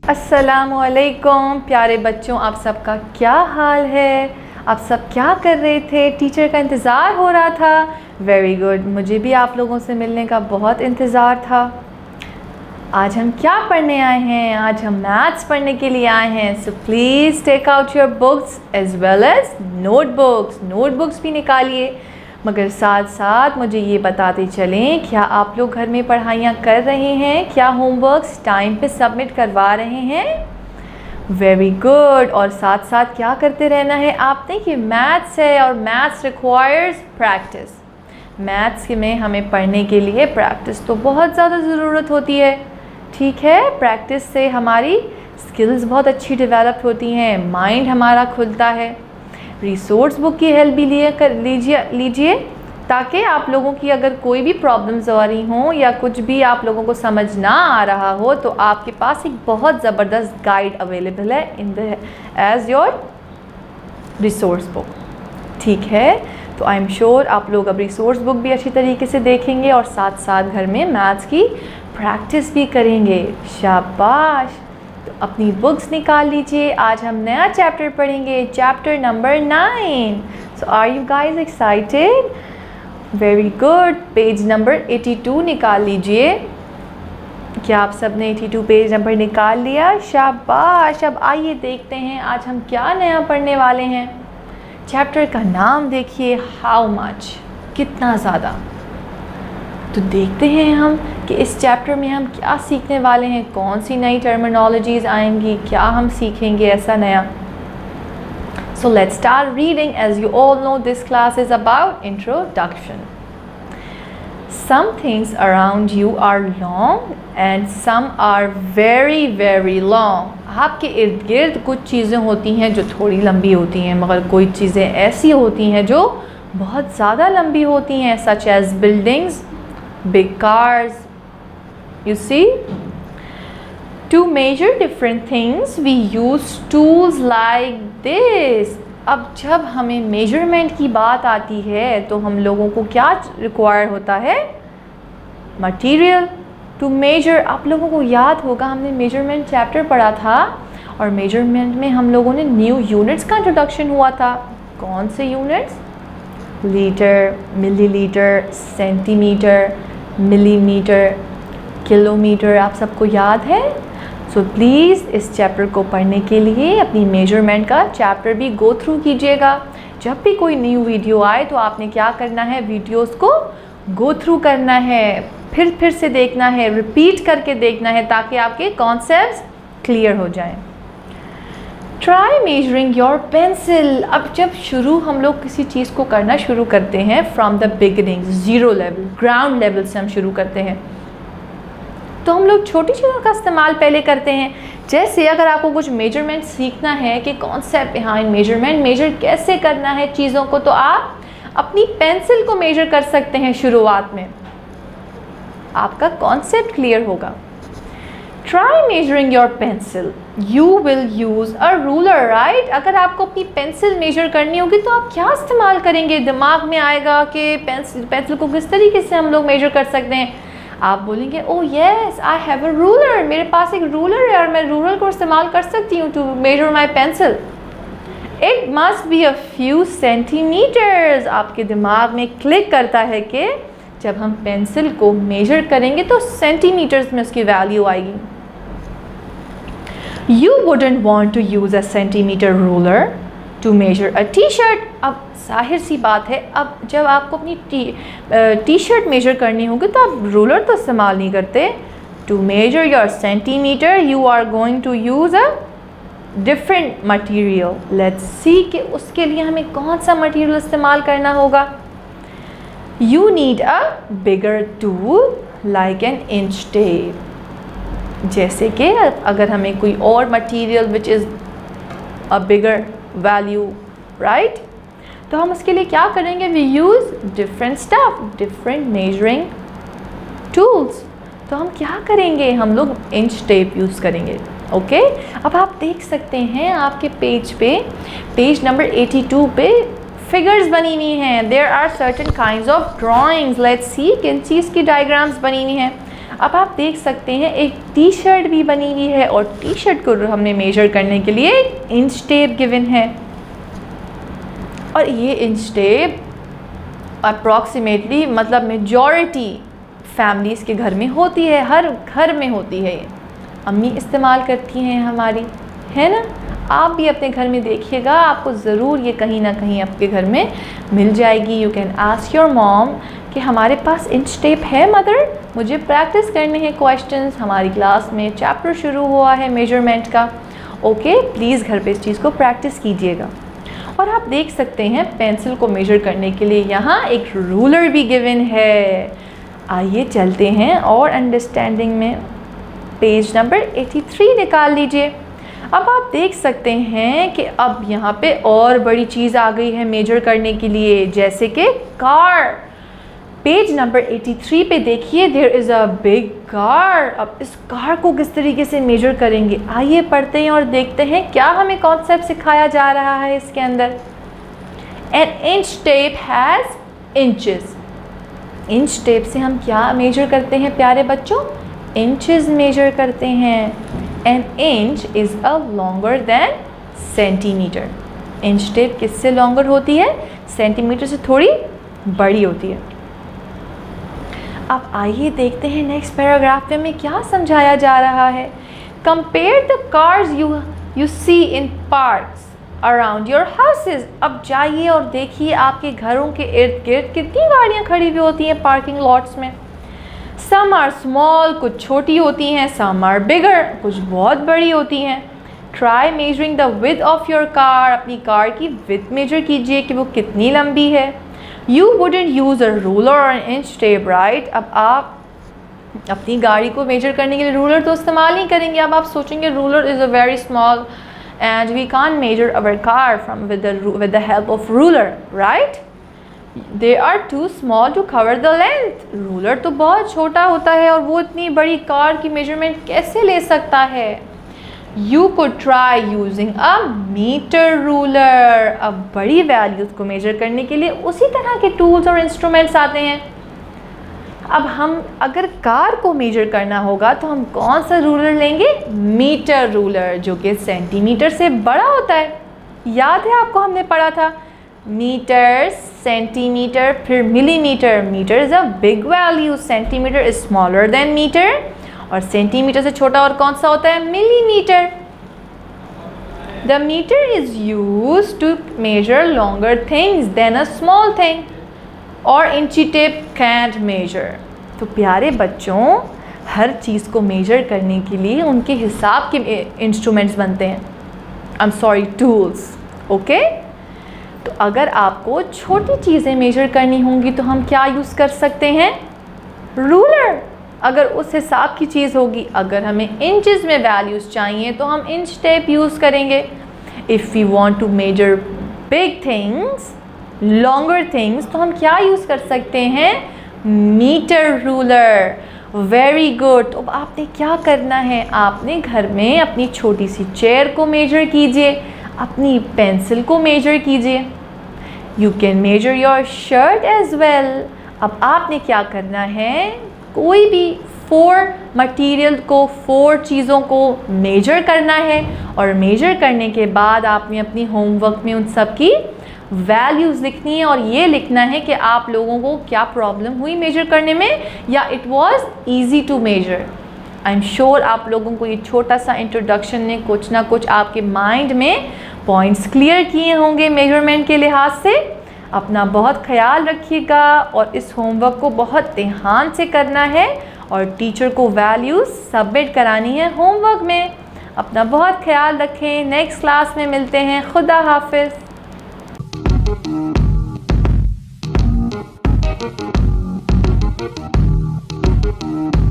अस्सलामुअलैकुम प्यारे बच्चों, आप सबका क्या हाल है। आप सब क्या कर रहे थे? टीचर का इंतज़ार हो रहा था। वेरी गुड, मुझे भी आप लोगों से मिलने का बहुत इंतज़ार था। आज हम क्या पढ़ने आए हैं? आज हम मैथ्स पढ़ने के लिए आए हैं। So please take out your books as well as notebooks भी निकालिए। मगर साथ साथ मुझे ये बताते चलें, क्या आप लोग घर में पढ़ाइयाँ कर रहे हैं? क्या होमवर्क्स टाइम पे सबमिट करवा रहे हैं? Very good. और साथ साथ क्या करते रहना है आपने कि मैथ्स है और मैथ्स रिक्वायर्स प्रैक्टिस। मैथ्स में हमें पढ़ने के लिए प्रैक्टिस तो बहुत ज़्यादा ज़रूरत होती है। ठीक है, प्रैक्टिस से हमारी स्किल्स बहुत अच्छी डेवलप होती हैं, माइंड हमारा खुलता है। रिसोर्स बुक की हेल्प भी लीजिए ताकि आप लोगों की अगर कोई भी प्रॉब्लम्स आ रही हों या कुछ भी आप लोगों को समझ ना आ रहा हो तो आपके पास एक बहुत ज़बरदस्त गाइड अवेलेबल है in the age your resource book. ठीक है, तो आई एम श्योर आप लोग अब रिसोर्स बुक भी अच्छी तरीके से देखेंगे और साथ साथ घर में मैथ्स की प्रैक्टिस भी करेंगे। शाबाश। अपनी बुक्स निकाल लीजिए, आज हम नया चैप्टर पढ़ेंगे, chapter number 9। So are you guys excited? Very good. Page number 82 निकाल लीजिए। क्या आप सब ने 82 पेज नंबर निकाल लिया? शाबाश। अब आइए देखते हैं आज हम क्या नया पढ़ने वाले हैं। चैप्टर का नाम देखिए, हाउ मच, कितना ज़्यादा। तो देखते हैं हम कि इस चैप्टर में हम क्या सीखने वाले हैं, कौन सी नई टर्मिनोलॉजीज़ आएंगी, क्या हम सीखेंगे ऐसा नया। So let's start reading. As you all know this class is about introduction. Some things around you are long and some are very very long. आपके इर्द गिर्द कुछ चीज़ें होती हैं जो थोड़ी लंबी होती हैं, मगर कोई चीज़ें ऐसी होती हैं जो बहुत ज़्यादा लंबी होती हैं, such as buildings, big cars. You see, to measure different things we use tools like this. अब जब हमें मेजरमेंट की बात आती है तो हम लोगों को क्या रिक्वायर होता है? Material to measure. आप लोगों को याद होगा हमने मेजरमेंट चैप्टर पढ़ा था और मेजरमेंट में हम लोगों ने न्यू यूनिट्स का इंट्रोडक्शन हुआ था। कौन से units? Litre, millilitre, centimetre, millimetre, kilometre. आप सबको याद है? सो प्लीज़ इस चैप्टर को पढ़ने के लिए अपनी मेजरमेंट का चैप्टर भी गो थ्रू कीजिएगा। जब भी कोई न्यू वीडियो आए तो आपने क्या करना है? वीडियोस को गो थ्रू करना है, फिर से देखना है, रिपीट करके देखना है ताकि आपके कॉन्सेप्ट्स क्लियर हो जाएं। Try measuring your pencil. अब जब हम लोग किसी चीज़ को करना शुरू करते हैं from the beginning, zero level, ground level से हम शुरू करते हैं, तो हम लोग छोटी चीज़ों का इस्तेमाल पहले करते हैं। जैसे अगर आपको कुछ मेजरमेंट सीखना है कि कॉन्सेप्ट बिहाइंड मेजरमेंट, मेजर कैसे करना है चीज़ों को, तो आप अपनी पेंसिल को मेजर कर सकते हैं। शुरुआत में आपका कॉन्सेप्ट क्लियर होगा। Try measuring your pencil, you will use a ruler, right. अगर आपको अपनी पेंसिल मेजर करनी होगी तो आप क्या इस्तेमाल करेंगे? दिमाग में आएगा कि पेंसिल को किस तरीके से हम लोग मेजर कर सकते हैं। आप बोलेंगे, oh yes, I have a ruler, मेरे पास एक रूलर है और मैं रूलर को इस्तेमाल कर सकती हूँ to measure my pencil. It must be a few centimetres. आपके दिमाग में क्लिक करता है कि जब हम पेंसिल को मेजर करेंगे तो सेंटीमीटर्स में उसकी वैल्यू आएगी। You wouldn't want to use a centimetre ruler to measure a T shirt. अब जाहिर सी बात है, अब जब आपको अपनी टी शर्ट मेजर करनी होगी तो आप रूलर तो इस्तेमाल नहीं करते। To measure your centimetre you are going to use a different material. Let's see कि उसके लिए हमें कौन सा मटीरियल इस्तेमाल करना होगा। You need a bigger tool like an inch tape. जैसे कि अगर हमें कोई और material which is a bigger value, right, तो हम उसके लिए क्या करेंगे? We use different stuff, different measuring tools. तो हम क्या करेंगे? हम लोग इंच टेप यूज़ करेंगे। ओके, अब आप देख सकते हैं आपके पेज नंबर 82 पे फिगर्स बनी हुई हैं। There are certain kinds of drawings. Let's see किन चीज़ की डायग्राम्स बनी हुई हैं। अब आप देख सकते हैं एक टी शर्ट भी बनी हुई है और टी शर्ट को हमने मेजर करने के लिए इंच टेप गिवन है और ये इंच टेप अप्रॉक्सीमेटली मतलब मेजॉरिटी फैमिलीज़ के घर में होती है, हर घर में होती है। ये अम्मी इस्तेमाल करती हैं हमारी, है ना। आप भी अपने घर में देखिएगा, आपको ज़रूर ये कहीं ना कहीं आपके घर में मिल जाएगी। You can ask your mom कि हमारे पास इंच टेप है मदर, मुझे प्रैक्टिस करने हैं क्वेश्चंस, हमारी क्लास में चैप्टर शुरू हुआ है मेजरमेंट का। ओके, प्लीज़ घर पे इस चीज़ को प्रैक्टिस कीजिएगा। और आप देख सकते हैं पेंसिल को मेजर करने के लिए यहाँ एक रूलर भी गिवन है। आइए चलते हैं और अंडरस्टैंडिंग में पेज नंबर 83 निकाल लीजिए। अब आप देख सकते हैं कि अब यहाँ पे और बड़ी चीज़ आ गई है मेजर करने के लिए, जैसे कि कार। पेज नंबर 83 पे देखिए, there is a big car. अब इस कार को किस तरीके से मेजर करेंगे, आइए पढ़ते हैं और देखते हैं क्या हमें कॉन्सेप्ट सिखाया जा रहा है इसके अंदर। N inch tape has inches. Inch tape से हम क्या मेजर करते हैं प्यारे बच्चों, इंचेस मेजर करते हैं। An inch is a longer than centimetre. Inch tape किससे लॉन्गर होती है, सेंटीमीटर से थोड़ी बड़ी होती है। अब आइए देखते हैं नेक्स्ट पैराग्राफ में हमें क्या समझाया जा रहा है। Compare the cars you see in parks around your houses. अब जाइए और देखिए आपके घरों के इर्द गिर्द कितनी गाड़ियाँ खड़ी हुई होती हैं पार्किंग लॉट्स में। सम आर स्मॉल, कुछ छोटी होती हैं, सम आर बिगर, कुछ बहुत बड़ी होती हैं। Try measuring the width of your car. अपनी कार की विड्थ मेजर कीजिए कि वो कितनी लंबी है। You wouldn't use a ruler or an inch tape, right? अब आप अपनी गाड़ी को मेजर करने के लिए रूलर तो इस्तेमाल नहीं करेंगे। अब आप सोचेंगे ruler is a very small and we can't measure our car with the help of ruler, right? They are too small to cover the length. Ruler तो बहुत छोटा होता है और वो इतनी बड़ी कार की मेजरमेंट कैसे ले सकता है। You could try using a meter ruler. अब बड़ी वैल्यूज़ को मेजर करने के लिए उसी तरह के टूल्स और इंस्ट्रूमेंट्स आते हैं। अब हम अगर कार को मेजर करना होगा तो हम कौन सा रूलर लेंगे, मीटर रूलर, जो कि सेंटीमीटर से बड़ा होता है। याद है आपको हमने पढ़ा था मीटर, सेंटीमीटर, फिर millimetre. Metre is a big value, centimetre is smaller than metre, और सेंटीमीटर से छोटा और कौन सा होता है, millimetre. The metre is used to measure longer things than a small thing, और इंची टेप कैंट मेजर। तो प्यारे बच्चों, हर चीज़ को मेजर करने के लिए उनके हिसाब के इंस्ट्रूमेंट्स बनते हैं, I am sorry tools. Okay, तो अगर आपको छोटी चीज़ें मेजर करनी होंगी तो हम क्या यूज़ कर सकते हैं, रूलर। अगर उस हिसाब की चीज़ होगी, अगर हमें इंचेस में वैल्यूज़ चाहिए तो हम इंच टेप यूज़ करेंगे। If we want to measure big things, longer things, तो हम क्या यूज़ कर सकते हैं, मीटर रूलर। Very good. तो आपने क्या करना है, आपने घर में अपनी छोटी सी चेयर को मेजर कीजिए, अपनी पेंसिल को मेजर कीजिए। You can measure your shirt as well. अब आपने क्या करना है, कोई भी 4 मटेरियल को, 4 चीज़ों को मेजर करना है, और मेजर करने के बाद आपने अपनी होमवर्क में उन सब की वैल्यूज़ लिखनी है, और ये लिखना है कि आप लोगों को क्या प्रॉब्लम हुई मेजर करने में, या it was easy to measure. I am sure आप लोगों को ये छोटा सा इंट्रोडक्शन ने कुछ ना कुछ आपके माइंड में पॉइंट्स क्लियर किए होंगे मेजरमेंट के लिहाज से। अपना बहुत ख्याल रखिएगा और इस होमवर्क को बहुत ध्यान से करना है, और टीचर को वैल्यूज़ सबमिट करानी है होमवर्क में। अपना बहुत ख्याल रखें। नेक्स्ट क्लास में मिलते हैं। खुदा हाफिज़। Thank you.